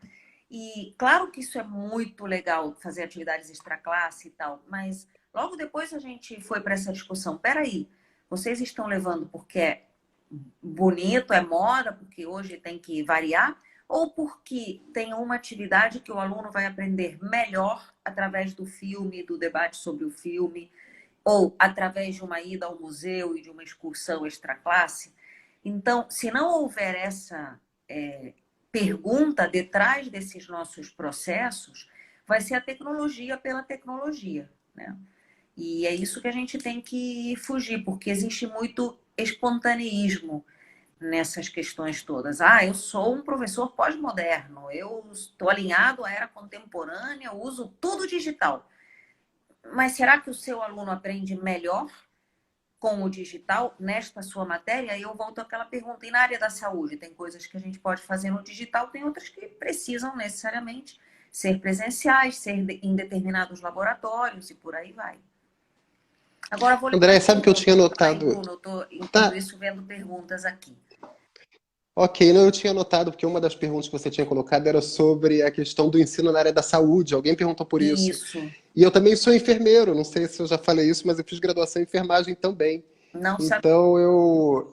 E claro que isso é muito legal, fazer atividades extraclasse e tal, mas logo depois a gente foi para essa discussão. Peraí, vocês estão levando porque é bonito, é moda, porque hoje tem que variar, ou porque tem uma atividade que o aluno vai aprender melhor através do filme, do debate sobre o filme, ou através de uma ida ao museu e de uma excursão extraclasse? Então, se não houver essa pergunta detrás desses nossos processos, vai ser a tecnologia pela tecnologia, né? E é isso que a gente tem que fugir, porque existe muito espontaneísmo nessas questões todas. Ah, eu sou um professor pós-moderno, eu estou alinhado à era contemporânea, eu uso tudo digital. Mas será que o seu aluno aprende melhor com o digital nesta sua matéria? Aí eu volto àquela pergunta. E na área da saúde, tem coisas que a gente pode fazer no digital, tem outras que precisam necessariamente ser presenciais, ser em determinados laboratórios e por aí vai. Agora vou ler André, mais sabe que eu tinha perguntas, tá, notado? Bruno? Eu estou, enquanto Tá, isso, vendo perguntas aqui. ok, não, eu tinha notado, porque uma das perguntas que você tinha colocado era sobre a questão do ensino na área da saúde. Alguém perguntou por isso. Isso, E eu também sou enfermeiro, não sei se eu já falei isso, mas eu fiz graduação em enfermagem também. não sabia. Então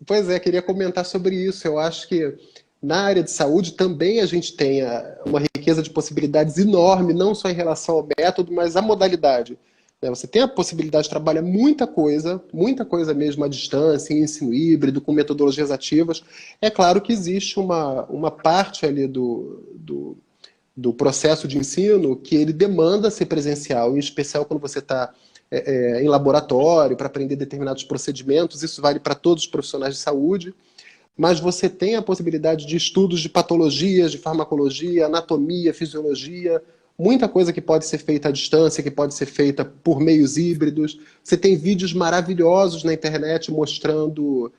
pois é, queria comentar sobre isso. Eu acho que na área de saúde também a gente tem uma riqueza de possibilidades enorme, não só em relação ao método, mas à modalidade. Né? Você tem a possibilidade de trabalhar muita coisa mesmo à distância, em ensino híbrido, com metodologias ativas. É claro que existe uma parte ali do processo de ensino que ele demanda ser presencial, em especial quando você está em laboratório para aprender determinados procedimentos. Isso vale para todos os profissionais de saúde, mas você tem a possibilidade de estudos de patologias, de farmacologia, anatomia, fisiologia, muita coisa que pode ser feita à distância, que pode ser feita por meios híbridos. Você tem vídeos maravilhosos na internet mostrando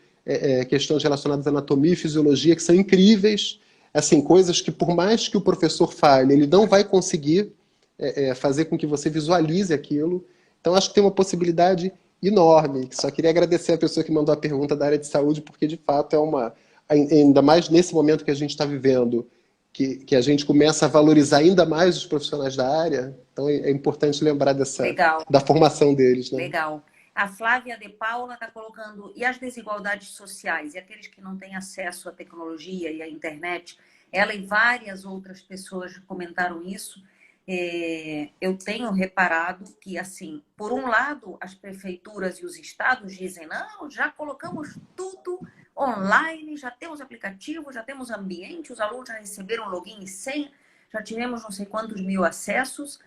questões relacionadas à anatomia e fisiologia que são incríveis, assim, coisas que por mais que o professor fale, ele não vai conseguir fazer com que você visualize aquilo. Então acho que tem uma possibilidade enorme. Só queria agradecer a pessoa que mandou a pergunta da área de saúde, porque de fato é ainda mais nesse momento que a gente está vivendo, que a gente começa a valorizar ainda mais os profissionais da área, então é importante lembrar Legal, da formação deles, né? legal. A Flávia de Paula está colocando, e as desigualdades sociais, e aqueles que não têm acesso à tecnologia e à internet, ela e várias outras pessoas comentaram isso. Eu tenho reparado que, assim, por um lado, as prefeituras e os estados dizem, não, já colocamos tudo online, já temos aplicativo, já temos ambiente, os alunos já receberam login e senha, já tivemos não sei quantos mil acessos.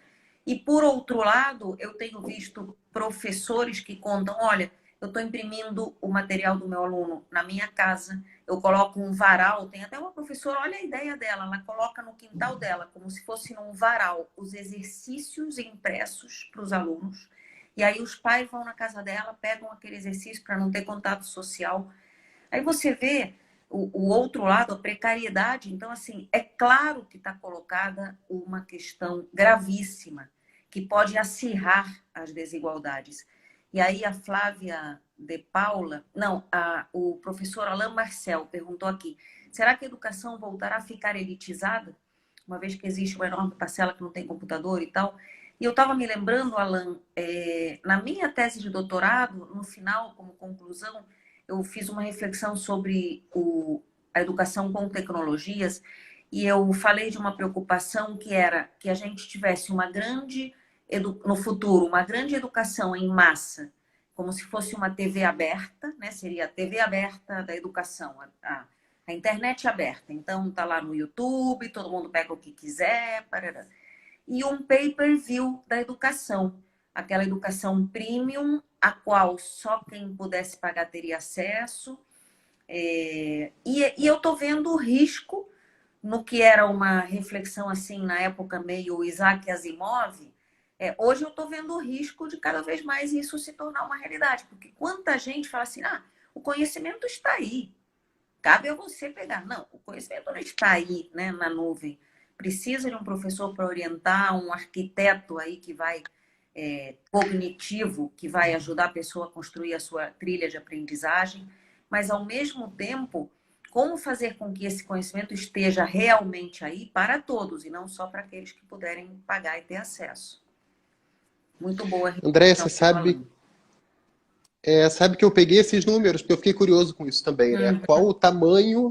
E, por outro lado, eu tenho visto professores que contam, olha, eu estou imprimindo o material do meu aluno na minha casa, eu coloco um varal, tem até uma professora, olha a ideia dela, ela coloca no quintal dela, como se fosse num varal, os exercícios impressos para os alunos, e aí os pais vão na casa dela, pegam aquele exercício para não ter contato social. Aí você vê o outro lado, a precariedade. Então, assim, é claro que está colocada uma questão gravíssima, que pode acirrar as desigualdades. E aí a Flávia de Paula, não, o professor Alain Marcel perguntou aqui, será que a educação voltará a ficar elitizada? Uma vez que existe uma enorme parcela que não tem computador e tal. E eu estava me lembrando, Alain, na minha tese de doutorado, no final, como conclusão, eu fiz uma reflexão sobre a educação com tecnologias e eu falei de uma preocupação que era que a gente tivesse no futuro, uma grande educação em massa, como se fosse uma TV aberta, né? Seria a TV aberta da educação, a internet aberta. Então, tá lá no YouTube, todo mundo pega o que quiser, parará. E um pay-per-view da educação, aquela educação premium, a qual só quem pudesse pagar teria acesso. E eu estou vendo o risco no que era uma reflexão assim na época meio Isaac Asimov. Hoje eu estou vendo o risco de cada vez mais isso se tornar uma realidade, porque quanta gente fala assim, o conhecimento está aí, cabe a você pegar. Não, o conhecimento não está aí, né, na nuvem. Precisa de um professor para orientar, um arquiteto aí que vai cognitivo, que vai ajudar a pessoa a construir a sua trilha de aprendizagem, mas ao mesmo tempo, como fazer com que esse conhecimento esteja realmente aí para todos e não só para aqueles que puderem pagar e ter acesso. Muito boa a André, reflexão você que você está falando. sabe que eu peguei esses números, porque eu fiquei curioso com isso também, né? Qual o tamanho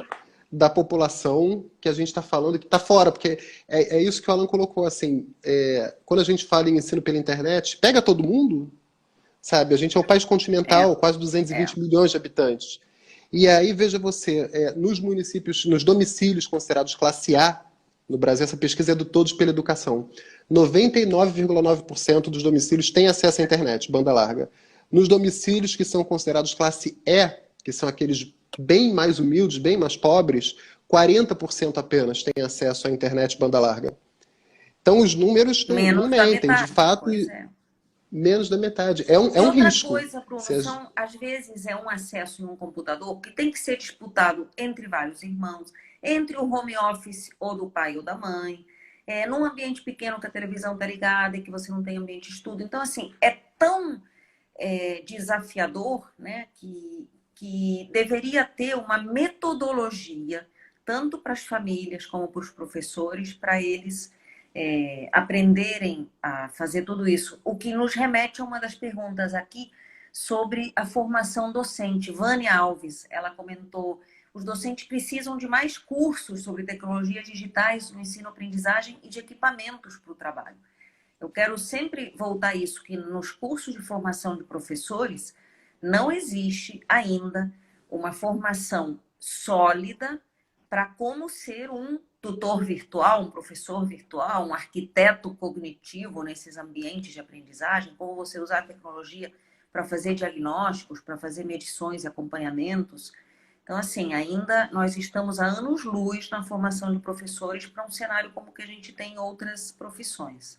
da população que a gente está falando que está fora? Porque é isso que o Alan colocou, assim, quando a gente fala em ensino pela internet, pega todo mundo, sabe? A gente é um país continental, quase 220 milhões de habitantes. E aí, veja você, nos municípios, nos domicílios considerados classe A, No Brasil, essa pesquisa é do Todos pela Educação. 99,9% dos domicílios têm acesso à internet, banda larga. Nos domicílios que são considerados classe E, que são aqueles bem mais humildes, bem mais pobres, 40% apenas têm acesso à internet banda larga. Então, os números não Menos da mentem, de metade, fato, pois é. menos da metade. E É um outra risco. coisa, Bruno, às vezes é um acesso em um computador que tem que ser disputado entre vários irmãos, entre o home office ou do pai ou da mãe, num ambiente pequeno que a televisão está ligada e que você não tem ambiente de estudo. Então, assim, é tão desafiador, né, que deveria ter uma metodologia, tanto para as famílias como para os professores, para eles aprenderem a fazer tudo isso. O que nos remete a uma das perguntas aqui sobre a formação docente. Vânia Alves, ela comentou: os docentes precisam de mais cursos sobre tecnologias digitais no ensino-aprendizagem e de equipamentos para o trabalho. Eu quero sempre voltar a isso, que nos cursos de formação de professores não existe ainda uma formação sólida para como ser um tutor virtual, um professor virtual, um arquiteto cognitivo nesses ambientes de aprendizagem, como você usar a tecnologia para fazer diagnósticos, para fazer medições e acompanhamentos. Então, assim, ainda nós estamos a anos-luz na formação de professores para um cenário como o que a gente tem em outras profissões.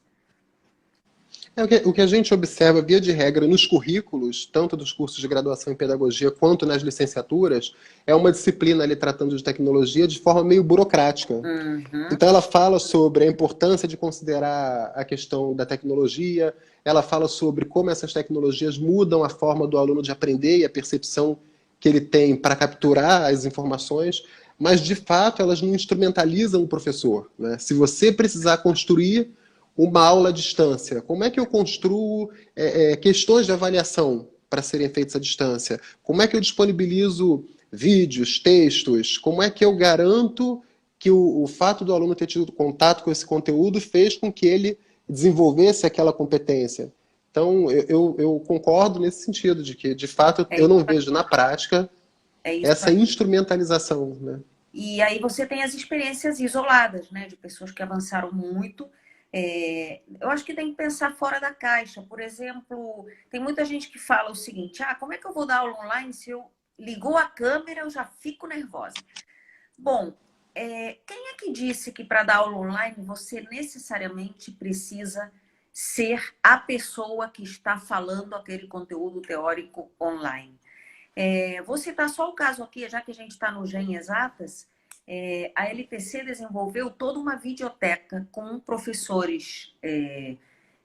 O que a gente observa, via de regra, nos currículos, tanto dos cursos de graduação em pedagogia quanto nas licenciaturas, é uma disciplina ali tratando de tecnologia de forma meio burocrática. Uhum. Então ela fala sobre a importância de considerar a questão da tecnologia, ela fala sobre como essas tecnologias mudam a forma do aluno de aprender e a percepção que ele tem para capturar as informações, mas de fato elas não instrumentalizam o professor, né? Se você precisar construir uma aula à distância, como é que eu construo questões de avaliação para serem feitas à distância? Como é que eu disponibilizo vídeos, textos? Como é que eu garanto que o fato do aluno ter tido contato com esse conteúdo fez com que ele desenvolvesse aquela competência? Então, eu concordo nesse sentido, de que, de fato, eu não vejo na prática essa instrumentalização, né? E aí você tem as experiências isoladas, né, de pessoas que avançaram muito. Eu acho que tem que pensar fora da caixa. Por exemplo, tem muita gente que fala o seguinte: como é que eu vou dar aula online se eu ligou a câmera eu já fico nervosa? Bom, quem é que disse que para dar aula online você necessariamente precisa ser a pessoa que está falando aquele conteúdo teórico online? Vou citar só o caso aqui, já que a gente está no Gen Exatas. A LPC desenvolveu toda uma videoteca com professores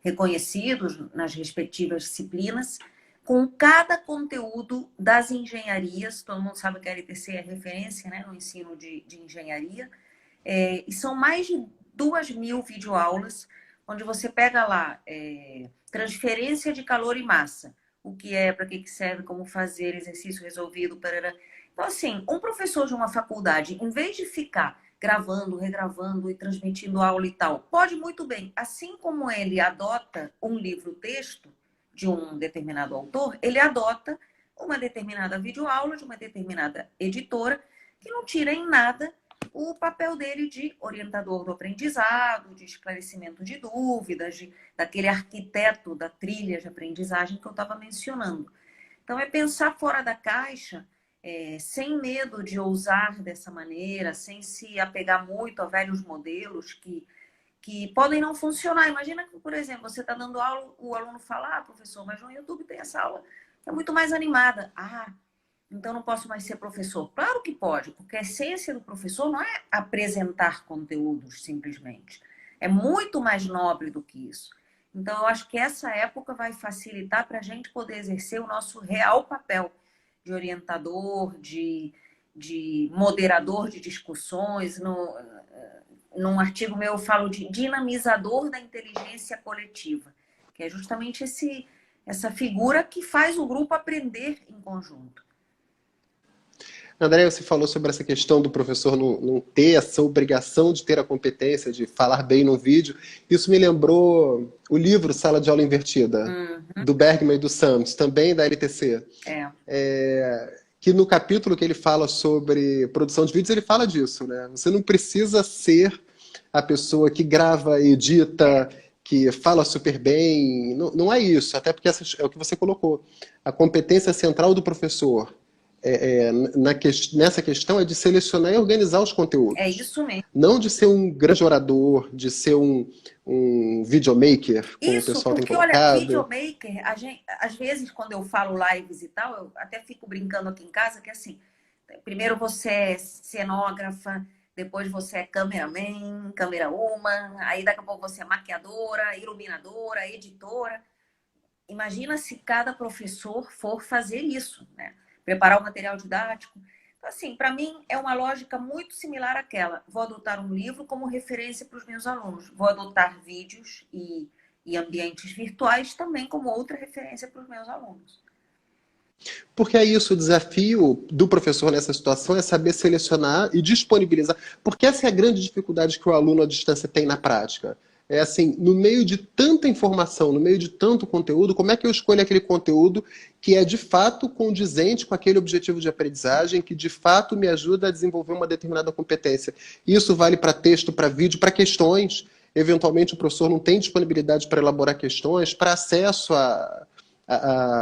reconhecidos nas respectivas disciplinas, com cada conteúdo das engenharias. Todo mundo sabe que a LPC é referência, né, no ensino de engenharia. E são mais de 2.000 videoaulas, onde você pega lá transferência de calor e massa. O que para que serve, como fazer, exercício resolvido, parará. Então, assim, um professor de uma faculdade, em vez de ficar gravando, regravando e transmitindo aula e tal, pode muito bem, assim como ele adota um livro-texto de um determinado autor, ele adota uma determinada videoaula de uma determinada editora, que não tira em nada o papel dele de orientador do aprendizado, de esclarecimento de dúvidas, daquele arquiteto da trilha de aprendizagem que eu estava mencionando. Então, é pensar fora da caixa, sem medo de ousar dessa maneira, sem se apegar muito a velhos modelos que podem não funcionar. Imagina que, por exemplo, você está dando aula, o aluno fala: professor, mas no YouTube tem essa aula que é muito mais animada. Então não posso mais ser professor. Claro que pode, porque a essência do professor não é apresentar conteúdos simplesmente. É muito mais nobre do que isso. Então eu acho que essa época vai facilitar para a gente poder exercer o nosso real papel de orientador, de moderador de discussões. Num artigo meu eu falo de dinamizador da inteligência coletiva, que é justamente essa figura que faz o grupo aprender em conjunto. André, você falou sobre essa questão do professor não ter essa obrigação de ter a competência de falar bem no vídeo. Isso me lembrou o livro Sala de Aula Invertida, do Bergman e do Sams, também da LTC. Que no capítulo que ele fala sobre produção de vídeos, ele fala disso, né? Você não precisa ser a pessoa que grava, edita, que fala super bem. Não, não é isso, até porque é o que você colocou. A competência central do professor nessa questão é de selecionar e organizar os É conteúdos. isso mesmo. Não de ser um grande orador, de ser um videomaker, como o Isso, pessoal tem porque, olha, colocado. videomaker, às vezes, quando eu falo lives e tal, eu até fico brincando aqui em casa, que assim, primeiro você é cenógrafa, depois você é cameraman, câmera woman, aí daqui a pouco você é maquiadora, iluminadora, editora. Imagina se cada professor for fazer isso, né? Preparar o material didático. Então, assim, para mim é uma lógica muito similar àquela. Vou adotar um livro como referência para os meus alunos. Vou adotar vídeos e ambientes virtuais também como outra referência para os meus alunos. Porque é isso, o desafio do professor nessa situação é saber selecionar e disponibilizar. Porque essa é a grande dificuldade que o aluno à distância tem na prática. É assim, no meio de tanta informação, no meio de tanto conteúdo, como é que eu escolho aquele conteúdo que é de fato condizente com aquele objetivo de aprendizagem, que de fato me ajuda a desenvolver uma determinada competência? Isso vale para texto, para vídeo, para questões. Eventualmente o professor não tem disponibilidade para elaborar questões, para acesso a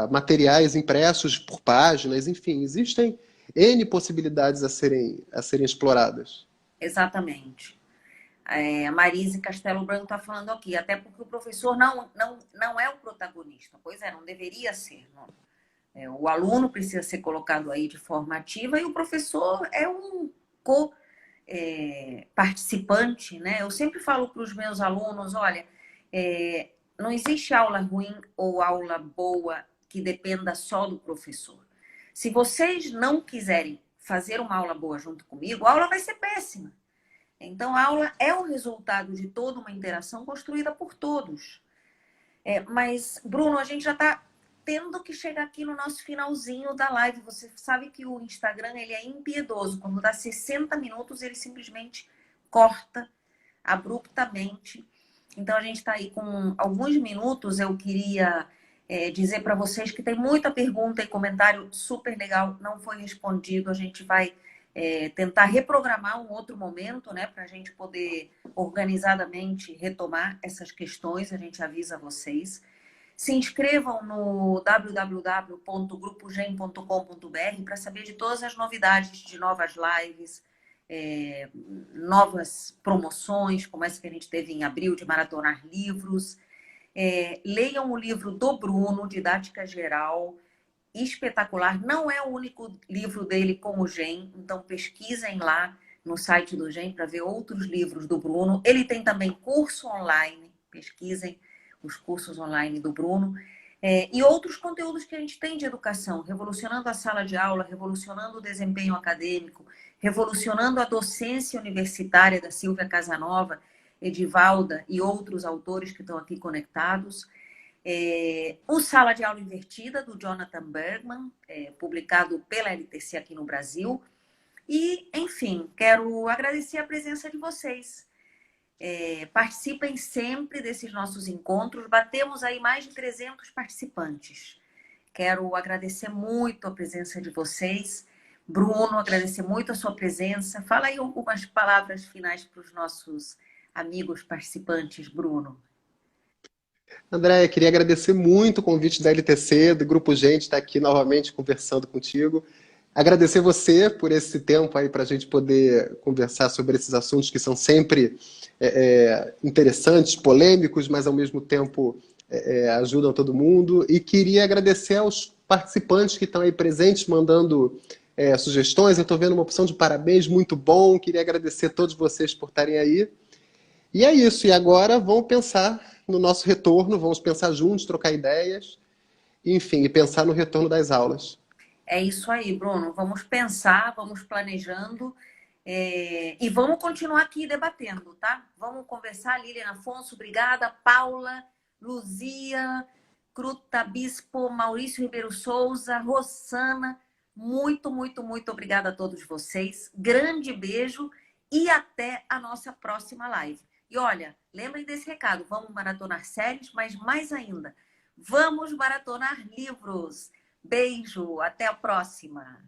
materiais impressos por páginas, enfim, existem N possibilidades a serem exploradas. Exatamente. A Marise Castelo Branco está falando aqui, até porque o professor não é o protagonista. Pois é, não deveria ser. Não. O aluno precisa ser colocado aí de forma ativa e o professor é um participante, né? Eu sempre falo para os meus alunos, olha, não existe aula ruim ou aula boa que dependa só do professor. Se vocês não quiserem fazer uma aula boa junto comigo, a aula vai ser péssima. Então, a aula é o resultado de toda uma interação construída por todos. Mas, Bruno, a gente já está tendo que chegar aqui no nosso finalzinho da live. Você sabe que o Instagram ele é impiedoso. Quando dá 60 minutos, ele simplesmente corta abruptamente. Então, a gente está aí com alguns minutos. Eu queria dizer para vocês que tem muita pergunta e comentário super legal. Não foi respondido. A gente vai tentar reprogramar um outro momento, né? Para a gente poder organizadamente retomar essas questões. A gente avisa vocês. Se inscrevam no www.grupogen.com.br para saber de todas as novidades de novas lives, novas promoções, como essa que a gente teve em abril de maratonar livros. Leiam o livro do Bruno, Didática Geral, espetacular. Não é o único livro dele com o GEM, então pesquisem lá no site do GEM para ver outros livros do Bruno. Ele tem também curso online, pesquisem os cursos online do Bruno, e outros conteúdos que a gente tem de educação, revolucionando a sala de aula, revolucionando o desempenho acadêmico, revolucionando a docência universitária da Silvia Casanova, Edivalda e outros autores que estão aqui conectados. O Sala de Aula Invertida, do Jonathan Bergman, publicado pela LTC aqui no Brasil. E, enfim, quero agradecer a presença de vocês. Participem sempre desses nossos encontros. Batemos aí mais de 300 participantes. Quero agradecer muito a presença de vocês. Bruno, agradecer muito a sua presença. Fala aí algumas palavras finais para os nossos amigos participantes, Bruno. Andréia, queria agradecer muito o convite da LTC, do Grupo Gente, estar aqui novamente conversando contigo. Agradecer você por esse tempo aí para a gente poder conversar sobre esses assuntos que são sempre interessantes, polêmicos, mas ao mesmo tempo ajudam todo mundo. E queria agradecer aos participantes que estão aí presentes, mandando sugestões. Eu estou vendo uma opção de parabéns, muito bom. Queria agradecer a todos vocês por estarem aí. E é isso. E agora vamos pensar no nosso retorno, vamos pensar juntos, trocar ideias, enfim, e pensar no retorno das aulas. É isso aí, Bruno. Vamos pensar, vamos planejando e vamos continuar aqui debatendo, tá? Vamos conversar. Lilian Afonso, obrigada. Paula, Luzia, Cruta Bispo, Maurício Ribeiro Souza, Rossana, muito, muito, muito obrigada a todos vocês. Grande beijo e até a nossa próxima live. E olha, lembrem desse recado, vamos maratonar séries, mas mais ainda, vamos maratonar livros. Beijo, até a próxima.